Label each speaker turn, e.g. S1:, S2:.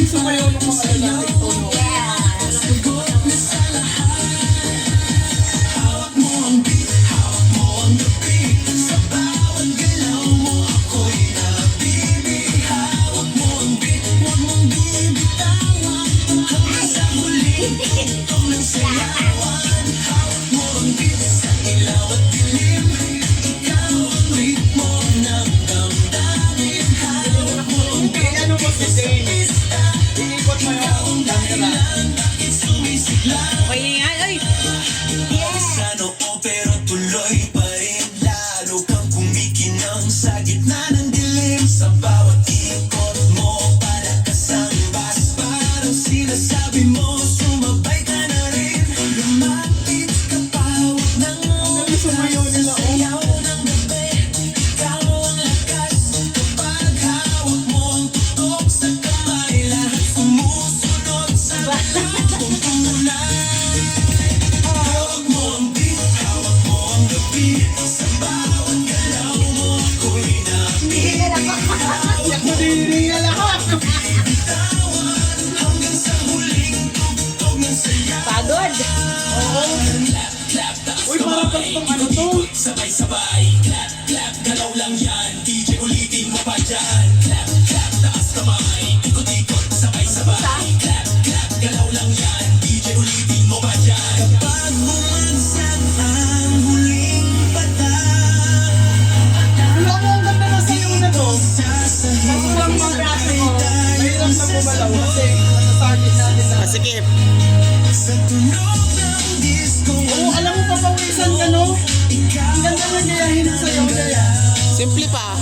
S1: sumayaw ng mga lalaki to, no? Ano mo si Dennis? Iikot mo yung camera.
S2: Okay nga, ay!
S3: Sa noo pero tuloy pa rin. Lalo kang kumikinang sa gitna ng dilim. Sa bawat ikot mo para kasambas. Parang sinasabi mo sumabay ka na rin. Lumapit ka pa, huwag nang
S1: Sumayaw nila, oh.
S3: sayaw ng gabi. Ikaw ang lakas kapag hawak mo ang tutok sa kamay. Lahat sumusunod sa bagong kulay. Hawak mo ang beat, hawak mo ang gabi. Sa bawat galaw mo ako'y
S1: Nadiri na lahat.
S3: nabitawan. Hanggang sa huling tugtog ng sayaw.
S2: Pagod!
S1: Oo.
S3: Clap, taas
S1: Uy, parang
S3: kamay.
S1: kantong ano to?
S3: Sabay-sabay, clap, clap, galaw lang yan. DJ ulitin mo pa dyan. Clap, clap, taas kamay. Ikot-ikot, sabay-sabay. Clap, clap, galaw lang yan. DJ ulitin mo pa dyan. Kapag bumagsak ang huling patang,
S1: Wala mo, ang ganda na sayaw na to.
S3: sasahig
S2: Huwag mong braso mo.
S1: Mahirap na bumalaw kasi masasakit natin na.
S2: Masikip!
S3: sa tunog ng disco.
S1: Oo, alam mo, papawisan ka, no? Ang ganda na gayahin ng sayaw na yan.
S2: Simple pa!